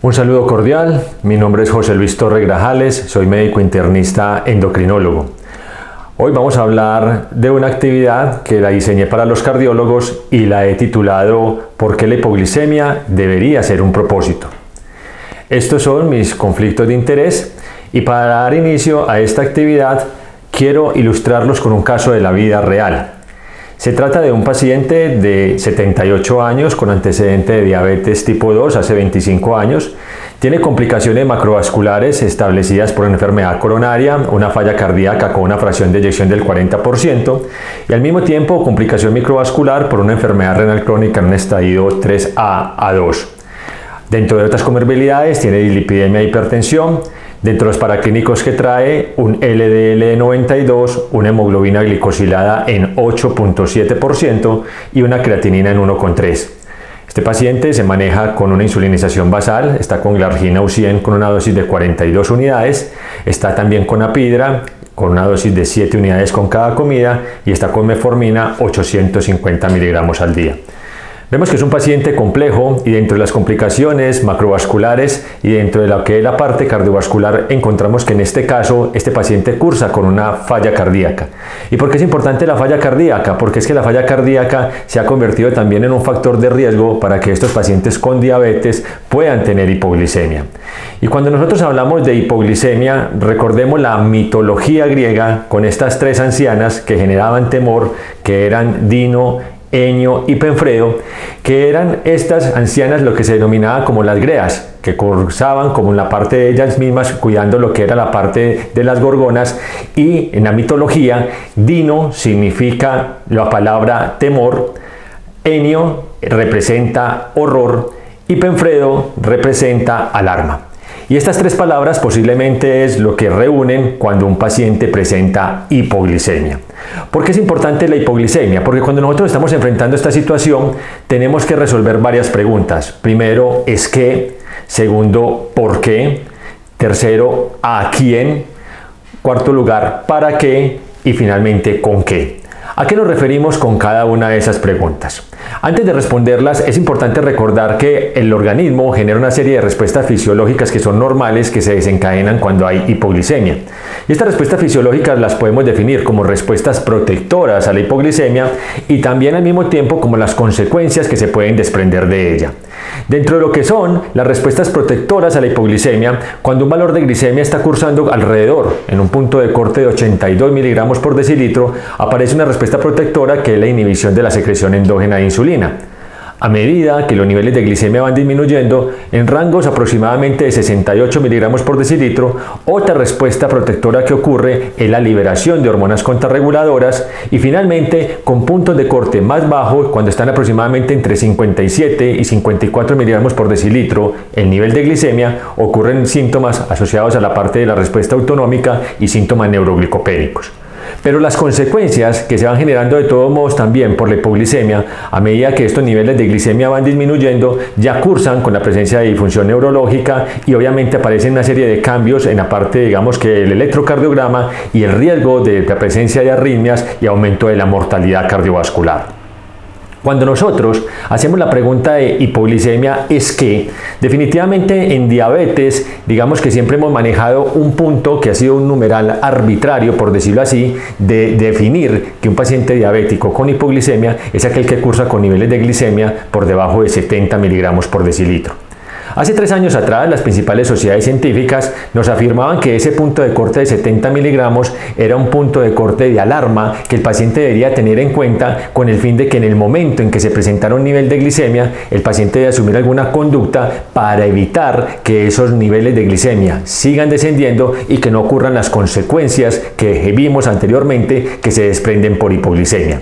Un saludo cordial, mi nombre es José Luis Torre Grajales, soy médico internista endocrinólogo. Hoy vamos a hablar de una actividad que la diseñé para los cardiólogos y la he titulado ¿Por qué la hipoglicemia debería ser un propósito? Estos son mis conflictos de interés y para dar inicio a esta actividad quiero ilustrarlos con un caso de la vida real. Se trata de un paciente de 78 años con antecedente de diabetes tipo 2 hace 25 años. Tiene complicaciones macrovasculares establecidas por una enfermedad coronaria, una falla cardíaca con una fracción de eyección del 40% y al mismo tiempo complicación microvascular por una enfermedad renal crónica en un estadio 3A a 2. Dentro de otras comorbilidades tiene dislipidemia e hipertensión. Dentro de los paraclínicos que trae un LDL de 92, una hemoglobina glicosilada en 8.7% y una creatinina en 1.3. Este paciente se maneja con una insulinización basal, está con glargina U100 con una dosis de 42 unidades, está también con apidra con una dosis de 7 unidades con cada comida y está con metformina 850 miligramos al día. Vemos que es un paciente complejo y dentro de las complicaciones macrovasculares y dentro de lo que es la parte cardiovascular encontramos que en este caso este paciente cursa con una falla cardíaca. ¿Y por qué es importante la falla cardíaca? Porque es que la falla cardíaca se ha convertido también en un factor de riesgo para que estos pacientes con diabetes puedan tener hipoglicemia. Y cuando nosotros hablamos de hipoglicemia, recordemos la mitología griega con estas tres ancianas que generaban temor, que eran Dino, Enio y Penfredo, que eran estas ancianas lo que se denominaba como las greas, que cursaban como en la parte de ellas mismas cuidando lo que era la parte de las gorgonas, y en la mitología Dino significa la palabra temor, Enio representa horror y Penfredo representa alarma. Y estas tres palabras posiblemente es lo que reúnen cuando un paciente presenta hipoglicemia. ¿Por qué es importante la hipoglicemia? Porque cuando nosotros estamos enfrentando esta situación tenemos que resolver varias preguntas. Primero, ¿es qué? Segundo, ¿por qué? Tercero, ¿a quién? Cuarto lugar, ¿para qué? Y finalmente, ¿con qué? ¿A qué nos referimos con cada una de esas preguntas? Antes de responderlas, es importante recordar que el organismo genera una serie de respuestas fisiológicas que son normales, que se desencadenan cuando hay hipoglicemia. Y estas respuestas fisiológicas las podemos definir como respuestas protectoras a la hipoglicemia y también al mismo tiempo como las consecuencias que se pueden desprender de ella. Dentro de lo que son las respuestas protectoras a la hipoglicemia, cuando un valor de glicemia está cursando alrededor, en un punto de corte de 82 miligramos por decilitro, aparece una respuesta protectora que es la inhibición de la secreción endógena de insulina. A medida que los niveles de glicemia van disminuyendo en rangos aproximadamente de 68 miligramos por decilitro, otra respuesta protectora que ocurre es la liberación de hormonas contrarreguladoras y finalmente con puntos de corte más bajos, cuando están aproximadamente entre 57 y 54 miligramos por decilitro, el nivel de glicemia, ocurren síntomas asociados a la parte de la respuesta autonómica y síntomas neuroglicopénicos. Pero las consecuencias que se van generando de todos modos también por la hipoglicemia, a medida que estos niveles de glicemia van disminuyendo, ya cursan con la presencia de disfunción neurológica y obviamente aparecen una serie de cambios en la parte, digamos que el electrocardiograma y el riesgo de la presencia de arritmias y aumento de la mortalidad cardiovascular. Cuando nosotros hacemos la pregunta de hipoglicemia es que definitivamente en diabetes digamos que siempre hemos manejado un punto que ha sido un numeral arbitrario, por decirlo así, de definir que un paciente diabético con hipoglicemia es aquel que cursa con niveles de glicemia por debajo de 70 miligramos por decilitro. Hace 3 años atrás, las principales sociedades científicas nos afirmaban que ese punto de corte de 70 miligramos era un punto de corte de alarma que el paciente debería tener en cuenta con el fin de que en el momento en que se presentara un nivel de glicemia, el paciente debe asumir alguna conducta para evitar que esos niveles de glicemia sigan descendiendo y que no ocurran las consecuencias que vimos anteriormente que se desprenden por hipoglicemia.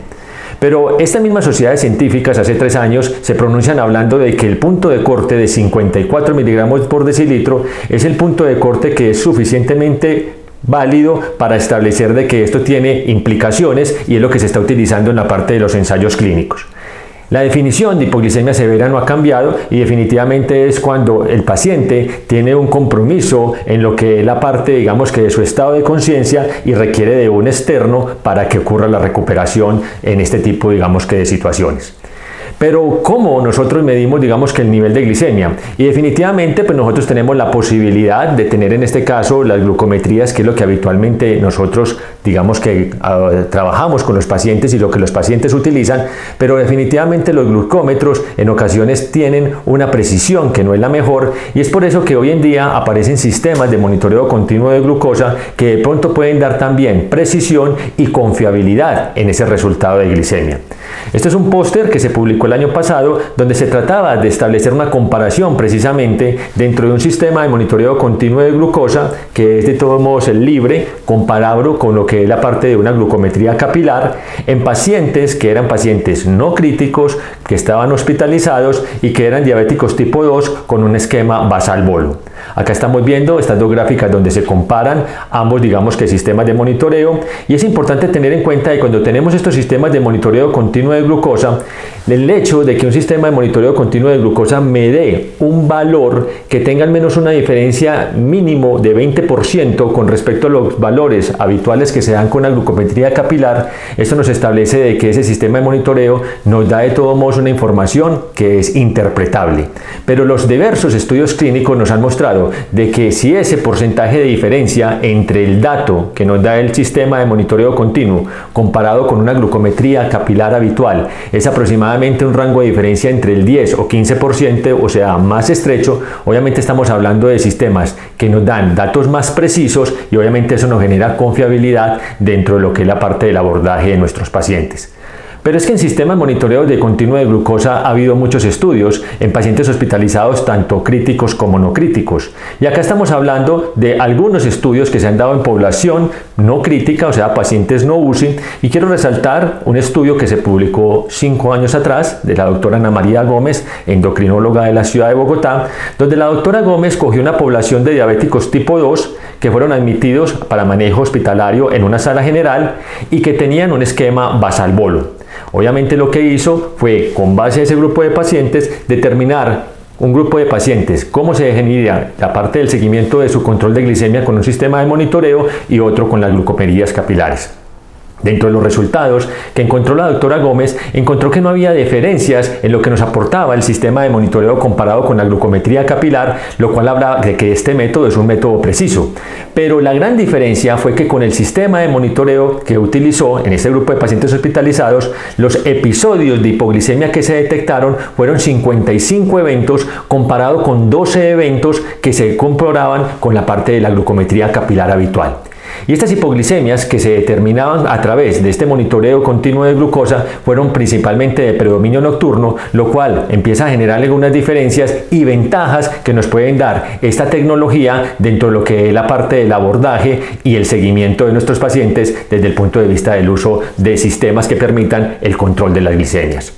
Pero estas mismas sociedades científicas hace 3 años se pronuncian hablando de que el punto de corte de 54 miligramos por decilitro es el punto de corte que es suficientemente válido para establecer de que esto tiene implicaciones y es lo que se está utilizando en la parte de los ensayos clínicos. La definición de hipoglicemia severa no ha cambiado y definitivamente es cuando el paciente tiene un compromiso en lo que es la parte, digamos que de su estado de conciencia y requiere de un externo para que ocurra la recuperación en este tipo, digamos que de situaciones. Pero ¿cómo nosotros medimos, digamos, que el nivel de glicemia? Y definitivamente pues nosotros tenemos la posibilidad de tener en este caso las glucometrías, que es lo que habitualmente nosotros, digamos, que trabajamos con los pacientes y lo que los pacientes utilizan, pero definitivamente los glucómetros en ocasiones tienen una precisión que no es la mejor, y es por eso que hoy en día aparecen sistemas de monitoreo continuo de glucosa que de pronto pueden dar también precisión y confiabilidad en ese resultado de glicemia. Este es un póster que se publicó el año pasado, donde se trataba de establecer una comparación precisamente dentro de un sistema de monitoreo continuo de glucosa que es de todos modos el libre, comparable con lo que es la parte de una glucometría capilar en pacientes que eran pacientes no críticos, que estaban hospitalizados y que eran diabéticos tipo 2 con un esquema basal-bolo. Acá estamos viendo estas dos gráficas donde se comparan ambos, digamos, que sistemas de monitoreo, y es importante tener en cuenta que cuando tenemos estos sistemas de monitoreo continuo de glucosa, el hecho de que un sistema de monitoreo continuo de glucosa me dé un valor que tenga al menos una diferencia mínimo de 20% con respecto a los valores habituales que se dan con la glucometría capilar, esto nos establece de que ese sistema de monitoreo nos da de todos modos una información que es interpretable. Pero los diversos estudios clínicos nos han mostrado de que si ese porcentaje de diferencia entre el dato que nos da el sistema de monitoreo continuo comparado con una glucometría capilar habitual es aproximadamente un rango de diferencia entre el 10 o 15%, o sea, más estrecho, obviamente estamos hablando de sistemas que nos dan datos más precisos y obviamente eso nos genera confiabilidad dentro de lo que es la parte del abordaje de nuestros pacientes. Pero es que en sistemas de monitoreo de continuo de glucosa ha habido muchos estudios en pacientes hospitalizados tanto críticos como no críticos. Y acá estamos hablando de algunos estudios que se han dado en población no crítica, o sea, pacientes no UCI, y quiero resaltar un estudio que se publicó 5 años atrás de la doctora Ana María Gómez, endocrinóloga de la ciudad de Bogotá, donde la doctora Gómez cogió una población de diabéticos tipo 2 que fueron admitidos para manejo hospitalario en una sala general y que tenían un esquema basal-bolo. Obviamente lo que hizo fue, con base a ese grupo de pacientes, determinar un grupo de pacientes cómo se definía la parte del seguimiento de su control de glicemia con un sistema de monitoreo y otro con las glucometrías capilares. Dentro de los resultados que encontró la doctora Gómez, encontró que no había diferencias en lo que nos aportaba el sistema de monitoreo comparado con la glucometría capilar, lo cual habla de que este método es un método preciso. Pero la gran diferencia fue que con el sistema de monitoreo que utilizó en este grupo de pacientes hospitalizados, los episodios de hipoglicemia que se detectaron fueron 55 eventos comparado con 12 eventos que se comprobaban con la parte de la glucometría capilar habitual. Y estas hipoglicemias que se determinaban a través de este monitoreo continuo de glucosa fueron principalmente de predominio nocturno, lo cual empieza a generar algunas diferencias y ventajas que nos pueden dar esta tecnología dentro de lo que es la parte del abordaje y el seguimiento de nuestros pacientes desde el punto de vista del uso de sistemas que permitan el control de las glicemias.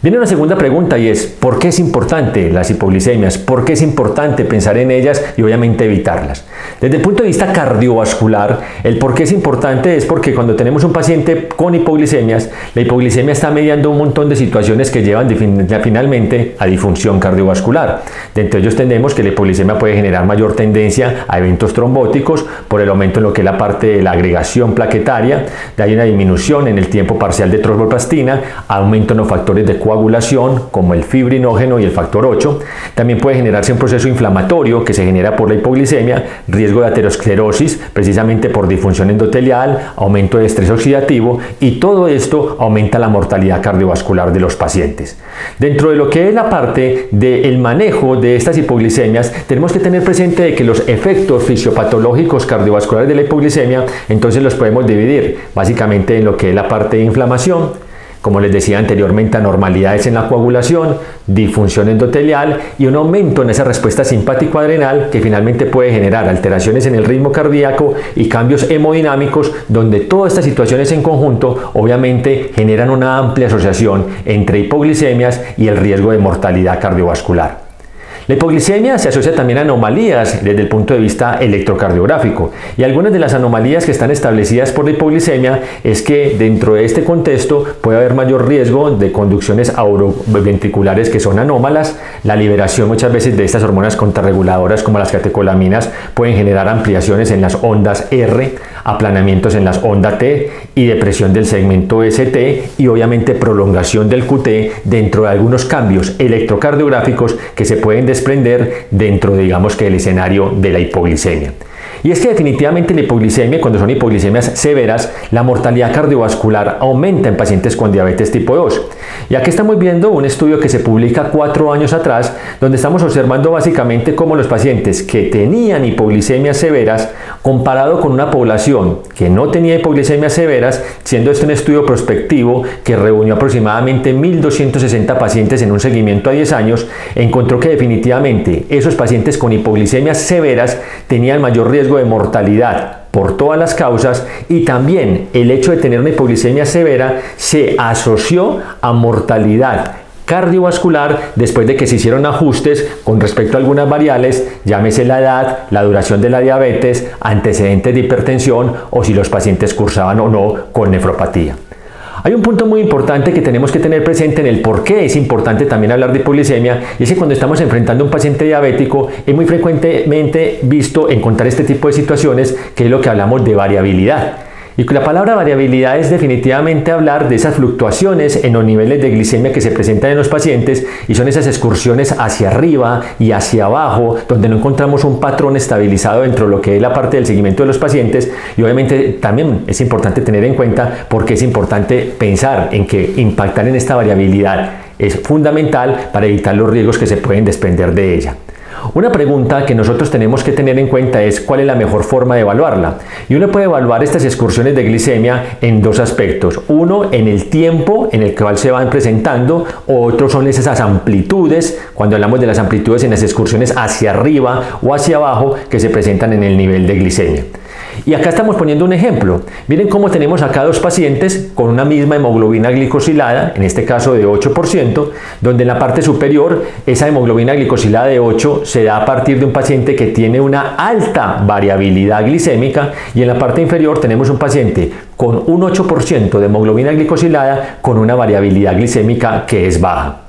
Viene una segunda pregunta y es, ¿por qué es importante las hipoglicemias? ¿Por qué es importante pensar en ellas y obviamente evitarlas? Desde el punto de vista cardiovascular, el por qué es importante es porque cuando tenemos un paciente con hipoglicemias, la hipoglicemia está mediando un montón de situaciones que llevan finalmente a disfunción cardiovascular. Dentro de ellos tenemos que la hipoglicemia puede generar mayor tendencia a eventos trombóticos por el aumento en lo que es la parte de la agregación plaquetaria, hay una disminución en el tiempo parcial de tromboplastina, aumento en los factores de coagulación como el fibrinógeno y el factor 8. También puede generarse un proceso inflamatorio que se genera por la hipoglicemia, riesgo de aterosclerosis precisamente por disfunción endotelial, aumento de estrés oxidativo, y todo esto aumenta la mortalidad cardiovascular de los pacientes. Dentro de lo que es la parte del manejo de estas hipoglicemias, tenemos que tener presente de que los efectos fisiopatológicos cardiovasculares de la hipoglicemia entonces los podemos dividir básicamente en lo que es la parte de inflamación, como les decía anteriormente, anormalidades en la coagulación, disfunción endotelial y un aumento en esa respuesta simpático-adrenal que finalmente puede generar alteraciones en el ritmo cardíaco y cambios hemodinámicos, donde todas estas situaciones en conjunto obviamente generan una amplia asociación entre hipoglicemias y el riesgo de mortalidad cardiovascular. La hipoglicemia se asocia también a anomalías desde el punto de vista electrocardiográfico, y algunas de las anomalías que están establecidas por la hipoglicemia es que dentro de este contexto puede haber mayor riesgo de conducciones auroventriculares que son anómalas. La liberación muchas veces de estas hormonas contrarreguladoras como las catecolaminas pueden generar ampliaciones en las ondas R, aplanamientos en las ondas T y depresión del segmento ST y obviamente prolongación del QT dentro de algunos cambios electrocardiográficos que se pueden desprender dentro, digamos, que del escenario de la hipoglicemia. Y es que definitivamente la hipoglicemia, cuando son hipoglicemias severas, la mortalidad cardiovascular aumenta en pacientes con diabetes tipo 2. Y aquí estamos viendo un estudio que se publica 4 años atrás, donde estamos observando básicamente cómo los pacientes que tenían hipoglicemias severas, comparado con una población que no tenía hipoglicemias severas, siendo este un estudio prospectivo que reunió aproximadamente 1.260 pacientes en un seguimiento a 10 años, encontró que definitivamente esos pacientes con hipoglicemias severas tenían mayor riesgo de mortalidad por todas las causas, y también el hecho de tener una hipoglicemia severa se asoció a mortalidad cardiovascular después de que se hicieron ajustes con respecto a algunas variables, llámese la edad, la duración de la diabetes, antecedentes de hipertensión o si los pacientes cursaban o no con nefropatía. Hay un punto muy importante que tenemos que tener presente en el por qué es importante también hablar de hipoglicemia, y es que cuando estamos enfrentando a un paciente diabético es muy frecuentemente visto encontrar este tipo de situaciones, que es lo que hablamos de variabilidad. Y la palabra variabilidad es definitivamente hablar de esas fluctuaciones en los niveles de glicemia que se presentan en los pacientes, y son esas excursiones hacia arriba y hacia abajo, donde no encontramos un patrón estabilizado dentro de lo que es la parte del seguimiento de los pacientes. Y obviamente también es importante tener en cuenta porque es importante pensar en que impactar en esta variabilidad es fundamental para evitar los riesgos que se pueden desprender de ella. Una pregunta que nosotros tenemos que tener en cuenta es cuál es la mejor forma de evaluarla. Y uno puede evaluar estas excursiones de glicemia en dos aspectos. Uno, en el tiempo en el cual se van presentando, otro son esas amplitudes, cuando hablamos de las amplitudes en las excursiones hacia arriba o hacia abajo que se presentan en el nivel de glicemia. Y acá estamos poniendo un ejemplo. Miren cómo tenemos acá dos pacientes con una misma hemoglobina glicosilada, en este caso de 8%, donde en la parte superior esa hemoglobina glicosilada de 8 se da a partir de un paciente que tiene una alta variabilidad glicémica, y en la parte inferior tenemos un paciente con un 8% de hemoglobina glicosilada con una variabilidad glicémica que es baja.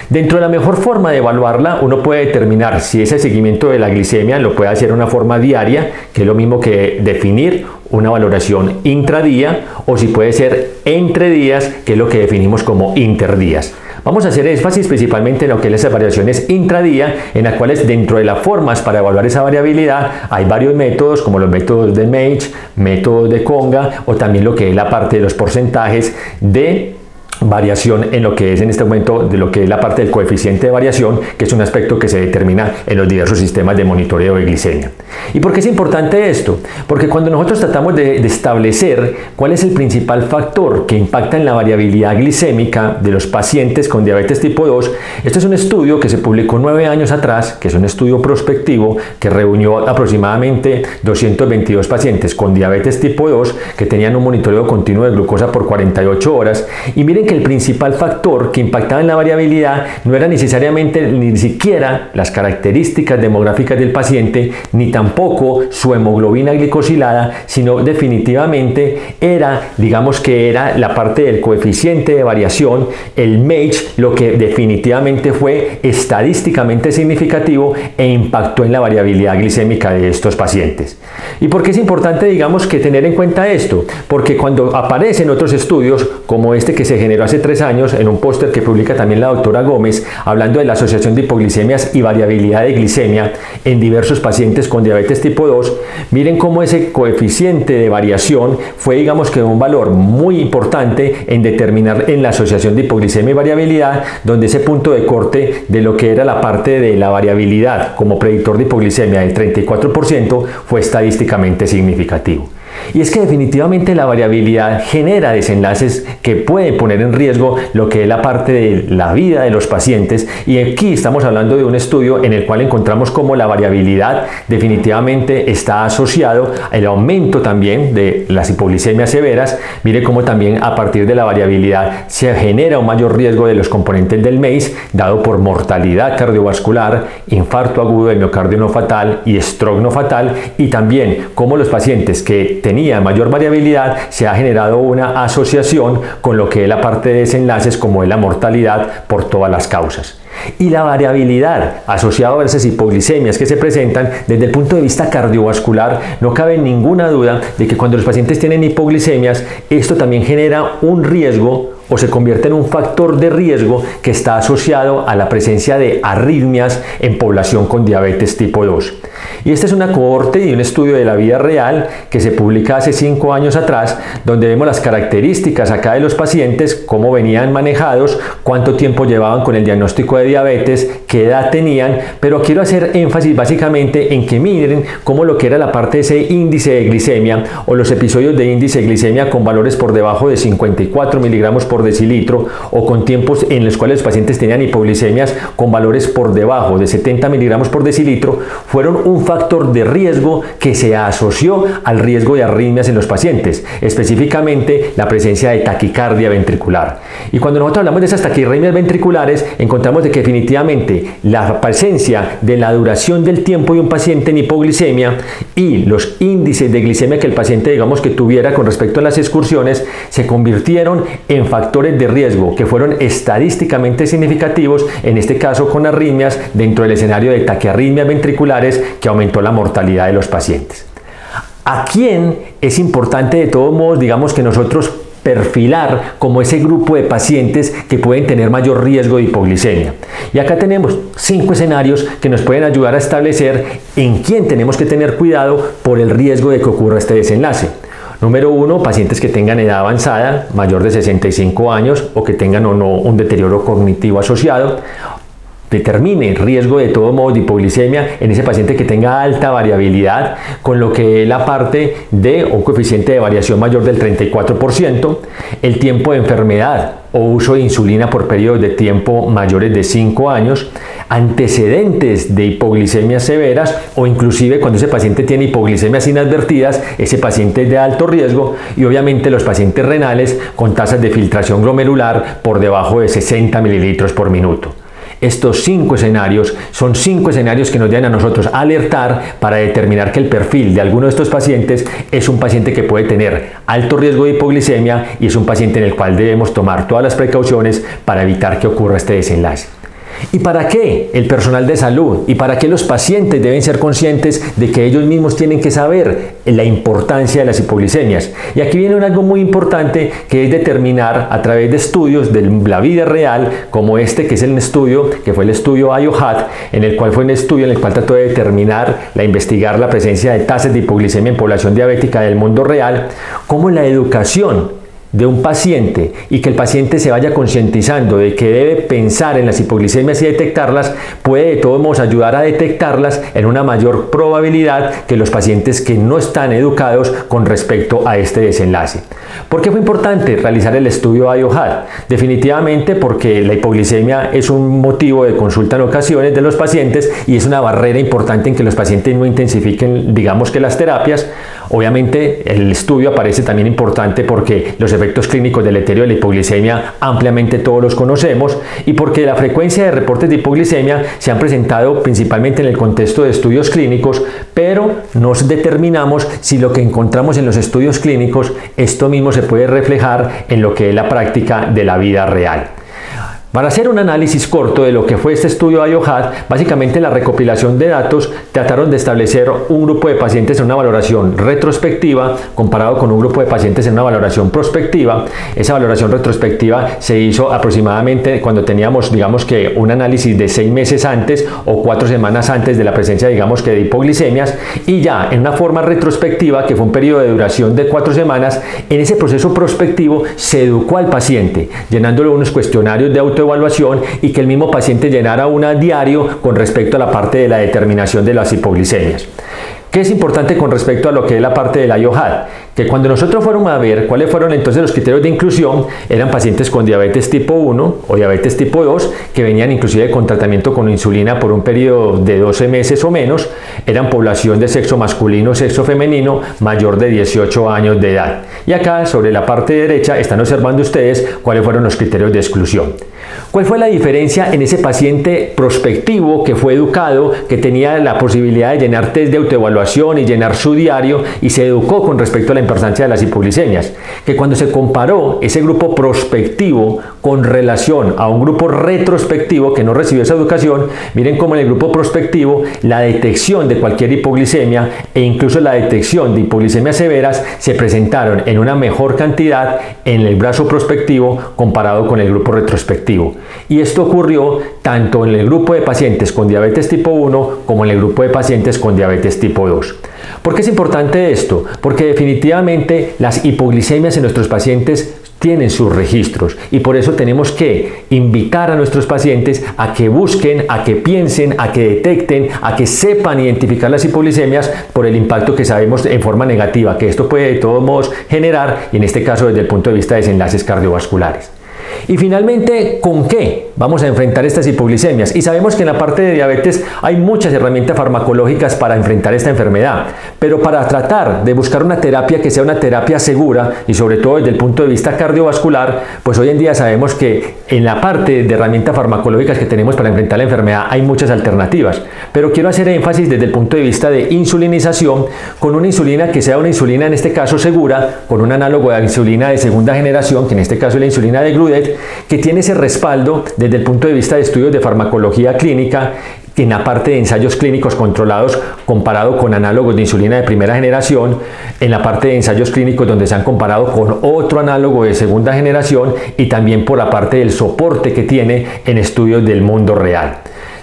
Dentro de la mejor forma de evaluarla, uno puede determinar si ese seguimiento de la glicemia lo puede hacer de una forma diaria, que es lo mismo que definir una valoración intradía, o si puede ser entre días, que es lo que definimos como interdías. Vamos a hacer énfasis principalmente en lo que es las variaciones intradía, en las cuales dentro de las formas para evaluar esa variabilidad hay varios métodos, como los métodos de Mage, métodos de Conga, o también lo que es la parte de los porcentajes de variación en lo que es en este momento de lo que es la parte del coeficiente de variación, que es un aspecto que se determina en los diversos sistemas de monitoreo de glicemia. ¿Y por qué es importante esto? Porque cuando nosotros tratamos de establecer cuál es el principal factor que impacta en la variabilidad glicémica de los pacientes con diabetes tipo 2, este es un estudio que se publicó 9 años atrás, que es un estudio prospectivo que reunió aproximadamente 222 pacientes con diabetes tipo 2 que tenían un monitoreo continuo de glucosa por 48 horas, y miren que el principal factor que impactaba en la variabilidad no era necesariamente ni siquiera las características demográficas del paciente, ni tampoco su hemoglobina glicosilada, sino definitivamente era, digamos que era la parte del coeficiente de variación, el MAGE, lo que definitivamente fue estadísticamente significativo e impactó en la variabilidad glicémica de estos pacientes. ¿Y por qué es importante, digamos, que tener en cuenta esto? Porque cuando aparecen otros estudios como este que se generó hace 3 años en un póster que publica también la doctora Gómez, hablando de la asociación de hipoglicemias y variabilidad de glicemia en diversos pacientes con diabetes tipo 2, miren cómo ese coeficiente de variación fue, digamos, que un valor muy importante en determinar en la asociación de hipoglicemia y variabilidad, donde ese punto de corte de lo que era la parte de la variabilidad como predictor de hipoglicemia del 34% fue estadísticamente significativo. Y es que definitivamente la variabilidad genera desenlaces que pueden poner en riesgo lo que es la parte de la vida de los pacientes, y aquí estamos hablando de un estudio en el cual encontramos cómo la variabilidad definitivamente está asociado al aumento también de las hipoglicemias severas. Mire cómo también a partir de la variabilidad se genera un mayor riesgo de los componentes del MACE, dado por mortalidad cardiovascular, infarto agudo de miocardio no fatal y stroke no fatal, y también cómo los pacientes que tenía mayor variabilidad se ha generado una asociación con lo que es la parte de desenlaces como es la mortalidad por todas las causas. Y la variabilidad asociada a esas hipoglicemias que se presentan desde el punto de vista cardiovascular, no cabe ninguna duda de que cuando los pacientes tienen hipoglicemias, esto también genera un riesgo o se convierte en un factor de riesgo que está asociado a la presencia de arritmias en población con diabetes tipo 2. Y esta es una cohorte y un estudio de la vida real que se publica hace 5 años atrás, donde vemos las características acá de los pacientes, cómo venían manejados, cuánto tiempo llevaban con el diagnóstico de diabetes, qué edad tenían, pero quiero hacer énfasis básicamente en que miren cómo lo que era la parte de ese índice de glicemia o los episodios de índice de glicemia con valores por debajo de 54 miligramos por decilitro o con tiempos en los cuales los pacientes tenían hipoglicemias con valores por debajo de 70 miligramos por decilitro, fueron un factor de riesgo que se asoció al riesgo de arritmias en los pacientes, específicamente la presencia de taquicardia ventricular. Y cuando nosotros hablamos de esas taquiarritmias ventriculares, encontramos de que definitivamente la presencia de la duración del tiempo de un paciente en hipoglicemia y los índices de glicemia que el paciente digamos que tuviera con respecto a las excursiones se convirtieron en factores de riesgo que fueron estadísticamente significativos, en este caso con arritmias dentro del escenario de taquiarritmias ventriculares que aumentó la mortalidad de los pacientes. ¿A quién es importante de todos modos, digamos que nosotros perfilar como ese grupo de pacientes que pueden tener mayor riesgo de hipoglicemia? Y acá tenemos 5 escenarios que nos pueden ayudar a establecer en quién tenemos que tener cuidado por el riesgo de que ocurra este desenlace. Número 1, pacientes que tengan edad avanzada, mayor de 65 años o que tengan o no un deterioro cognitivo asociado. Determine riesgo de todo modo de hipoglicemia en ese paciente que tenga alta variabilidad, con lo que es la parte de un coeficiente de variación mayor del 34%, el tiempo de enfermedad o uso de insulina por periodos de tiempo mayores de 5 años, antecedentes de hipoglicemias severas o inclusive cuando ese paciente tiene hipoglicemias inadvertidas, ese paciente es de alto riesgo, y obviamente los pacientes renales con tasas de filtración glomerular por debajo de 60 mililitros por minuto. Estos 5 escenarios son 5 escenarios que nos deben a nosotros alertar para determinar que el perfil de alguno de estos pacientes es un paciente que puede tener alto riesgo de hipoglicemia y es un paciente en el cual debemos tomar todas las precauciones para evitar que ocurra este desenlace. ¿Y para qué el personal de salud y para qué los pacientes deben ser conscientes de que ellos mismos tienen que saber la importancia de las hipoglicemias? Y aquí viene algo muy importante, que es determinar a través de estudios de la vida real, como este que es el estudio, que fue el estudio IOHAT, en el cual fue un estudio en el cual trató de determinar, investigar la presencia de tasas de hipoglicemia en población diabética del mundo real, cómo la educación de un paciente y que el paciente se vaya concientizando de que debe pensar en las hipoglicemias y detectarlas, puede de todos modos ayudar a detectarlas en una mayor probabilidad que los pacientes que no están educados con respecto a este desenlace. ¿Por qué fue importante realizar el estudio IOHAT? Definitivamente porque la hipoglicemia es un motivo de consulta en ocasiones de los pacientes y es una barrera importante en que los pacientes no intensifiquen, digamos que las terapias. Obviamente el estudio aparece también importante porque los efectos clínicos deleterios de la hipoglicemia ampliamente todos los conocemos y porque la frecuencia de reportes de hipoglicemia se han presentado principalmente en el contexto de estudios clínicos, pero nos determinamos si lo que encontramos en los estudios clínicos, esto mismo se puede reflejar en lo que es la práctica de la vida real. Para hacer un análisis corto de lo que fue este estudio IOHAT, básicamente la recopilación de datos trataron de establecer un grupo de pacientes en una valoración retrospectiva comparado con un grupo de pacientes en una valoración prospectiva. Esa valoración retrospectiva se hizo aproximadamente cuando teníamos, digamos que un análisis de 6 meses antes o 4 semanas antes de la presencia, digamos que de hipoglicemias, y ya en una forma retrospectiva, que fue un periodo de duración de 4 semanas, en ese proceso prospectivo se educó al paciente, llenándole unos cuestionarios de autoevaluación y que el mismo paciente llenara una diario con respecto a la parte de la determinación de las hipoglicemias. ¿Qué es importante con respecto a lo que es la parte del IOHAT? Que cuando nosotros fuéramos a ver cuáles fueron entonces los criterios de inclusión, eran pacientes con diabetes tipo 1 o diabetes tipo 2, que venían inclusive con tratamiento con insulina por un periodo de 12 meses o menos, eran población de sexo masculino o sexo femenino mayor de 18 años de edad. Y acá sobre la parte derecha están observando ustedes cuáles fueron los criterios de exclusión. ¿Cuál fue la diferencia en ese paciente prospectivo que fue educado, que tenía la posibilidad de llenar test de autoevaluación evaluación y llenar su diario y se educó con respecto a la importancia de las hipoglicemias, que cuando se comparó ese grupo prospectivo con relación a un grupo retrospectivo que no recibió esa educación, miren cómo en el grupo prospectivo la detección de cualquier hipoglicemia e incluso la detección de hipoglicemias severas se presentaron en una mejor cantidad en el brazo prospectivo comparado con el grupo retrospectivo. Y esto ocurrió tanto en el grupo de pacientes con diabetes tipo 1 como en el grupo de pacientes con diabetes tipo 2. ¿Por qué es importante esto? Porque definitivamente las hipoglicemias en nuestros pacientes tienen sus registros y por eso tenemos que invitar a nuestros pacientes a que busquen, a que piensen, a que detecten, a que sepan identificar las hipoglicemias por el impacto que sabemos en forma negativa que esto puede de todos modos generar, y en este caso desde el punto de vista de desenlaces cardiovasculares. Y finalmente, ¿con qué vamos a enfrentar estas hipoglicemias? Y sabemos que en la parte de diabetes hay muchas herramientas farmacológicas para enfrentar esta enfermedad, pero para tratar de buscar una terapia que sea una terapia segura y sobre todo desde el punto de vista cardiovascular, pues hoy en día sabemos que en la parte de herramientas farmacológicas que tenemos para enfrentar la enfermedad hay muchas alternativas, pero quiero hacer énfasis desde el punto de vista de insulinización con una insulina que sea una insulina en este caso segura, con un análogo de insulina de segunda generación, que en este caso es la insulina de Gludet, que tiene ese respaldo desde el punto de vista de estudios de farmacología clínica en la parte de ensayos clínicos controlados comparado con análogos de insulina de primera generación, en la parte de ensayos clínicos donde se han comparado con otro análogo de segunda generación y también por la parte del soporte que tiene en estudios del mundo real.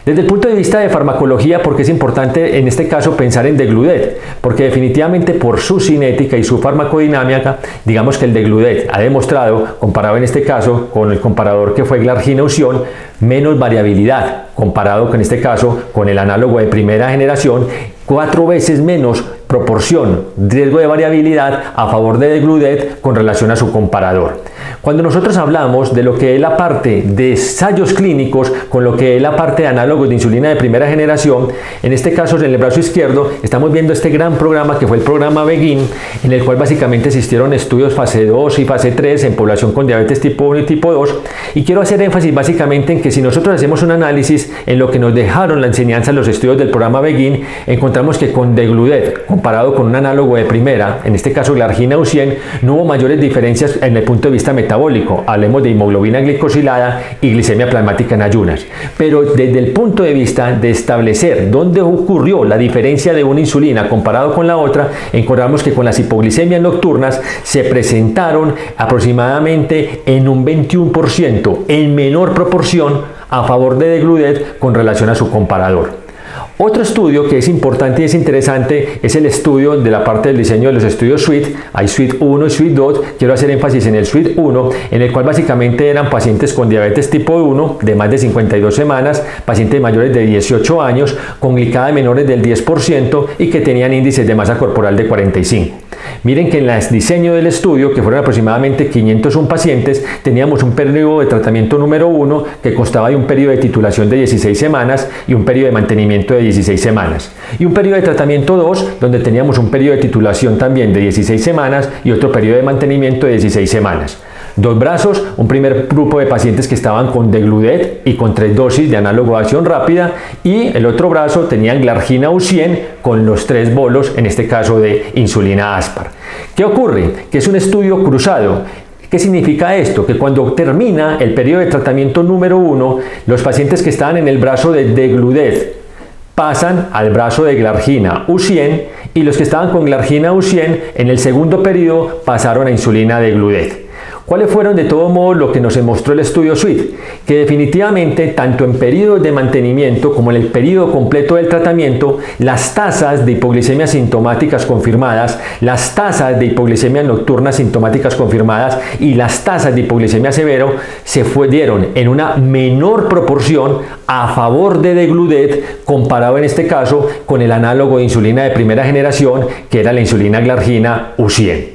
Desde el punto de vista de farmacología, porque es importante en este caso pensar en Degludet, porque definitivamente por su cinética y su farmacodinámica, digamos que el Degludet ha demostrado, comparado en este caso con el comparador que fue Glargina-Usion, menos variabilidad, comparado con este caso con el análogo de primera generación, 4 veces menos proporción, riesgo de variabilidad a favor de Degludet con relación a su comparador. Cuando nosotros hablamos de lo que es la parte de ensayos clínicos con lo que es la parte de análogos de insulina de primera generación, en este caso en el brazo izquierdo estamos viendo este gran programa que fue el programa BEGIN, en el cual básicamente existieron estudios fase 2 y fase 3 en población con diabetes tipo 1 y tipo 2, y quiero hacer énfasis básicamente en que si nosotros hacemos un análisis en lo que nos dejaron la enseñanza en los estudios del programa BEGIN, encontramos que con Degludet comparado con un análogo de primera, en este caso Glargina-Usion, no hubo mayores diferencias en el punto de vista metabólico. Hablemos de hemoglobina glicosilada y glicemia plasmática en ayunas. Pero desde el punto de vista de establecer dónde ocurrió la diferencia de una insulina comparado con la otra, encontramos que con las hipoglicemias nocturnas se presentaron aproximadamente en un 21% en menor proporción a favor de Degludet con relación a su comparador. Otro estudio que es importante y es interesante es el estudio de la parte del diseño de los estudios SUITE. Hay SUITE 1 y SUITE 2. Quiero hacer énfasis en el SUITE 1, en el cual básicamente eran pacientes con diabetes tipo 1 de más de 52 semanas, pacientes mayores de 18 años, con glicada de menores del 10% y que tenían índices de masa corporal de 45. Miren que en el diseño del estudio, que fueron aproximadamente 501 pacientes, teníamos un periodo de tratamiento número 1 que constaba de un periodo de titulación de 16 semanas y un periodo de mantenimiento de 16 semanas. Y un periodo de tratamiento 2, donde teníamos un periodo de titulación también de 16 semanas y otro periodo de mantenimiento de 16 semanas. Dos brazos, un primer grupo de pacientes que estaban con Degludet y con 3 dosis de análogo de acción rápida, y el otro brazo tenían Glargina-Usion con los 3 bolos, en este caso de insulina Aspar. ¿Qué ocurre? Que es un estudio cruzado. ¿Qué significa esto? Que cuando termina el periodo de tratamiento número 1, los pacientes que estaban en el brazo de Degludet pasan al brazo de Glargina-Usion y los que estaban con Glargina-Usion en el segundo periodo pasaron a insulina Degludet. ¿Cuáles fueron de todo modo lo que nos mostró el estudio SUITE? Que definitivamente tanto en periodos de mantenimiento como en el periodo completo del tratamiento, las tasas de hipoglicemia sintomáticas confirmadas, las tasas de hipoglicemia nocturna sintomáticas confirmadas y las tasas de hipoglicemia severo se dieron en una menor proporción a favor de Degludet comparado en este caso con el análogo de insulina de primera generación que era la insulina Glargina-Usion.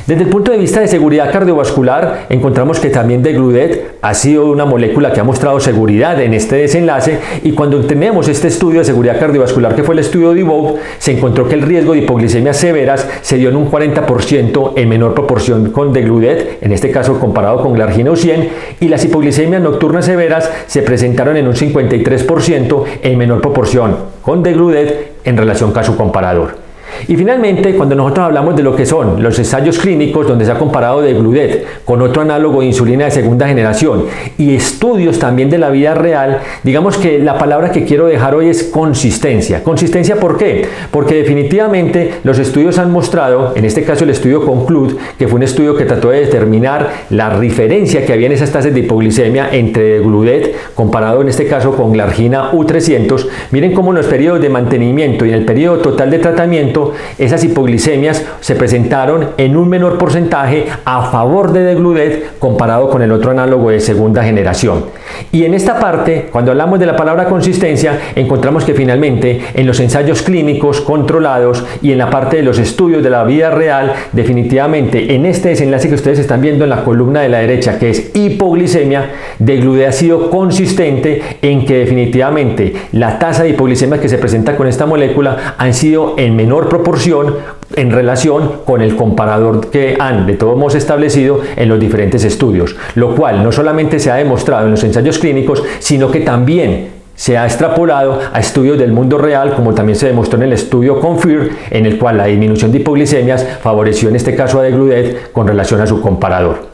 Desde el punto de vista de seguridad cardiovascular, encontramos que también Degludet ha sido una molécula que ha mostrado seguridad en este desenlace, y cuando tenemos este estudio de seguridad cardiovascular que fue el estudio de EVOQUE, se encontró que el riesgo de hipoglicemias severas se dio en un 40% en menor proporción con Degludet, en este caso comparado con Glargina-Usion, y las hipoglicemias nocturnas severas se presentaron en un 53% en menor proporción con Degludet en relación a su comparador. Y finalmente, cuando nosotros hablamos de lo que son los ensayos clínicos donde se ha comparado degludec con otro análogo de insulina de segunda generación y estudios también de la vida real, digamos que la palabra que quiero dejar hoy es consistencia. ¿Consistencia por qué? Porque definitivamente los estudios han mostrado, en este caso el estudio CONCLUDE, que fue un estudio que trató de determinar la diferencia que había en esas tasas de hipoglicemia entre degludec comparado en este caso con glargina U300. Miren cómo en los periodos de mantenimiento y en el periodo total de tratamiento esas hipoglicemias se presentaron en un menor porcentaje a favor de degludec comparado con el otro análogo de segunda generación. Y en esta parte, cuando hablamos de la palabra consistencia, encontramos que finalmente en los ensayos clínicos controlados y en la parte de los estudios de la vida real, definitivamente en este desenlace que ustedes están viendo en la columna de la derecha, que es hipoglicemia, degludec ha sido consistente en que definitivamente la tasa de hipoglicemia que se presenta con esta molécula han sido en menor proporción en relación con el comparador que han de todos modos establecido en los diferentes estudios, lo cual no solamente se ha demostrado en los ensayos clínicos, sino que también se ha extrapolado a estudios del mundo real, como también se demostró en el estudio CONFIR, en el cual la disminución de hipoglicemias favoreció en este caso a degludec con relación a su comparador.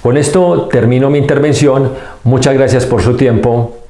Con esto termino mi intervención. Muchas gracias por su tiempo.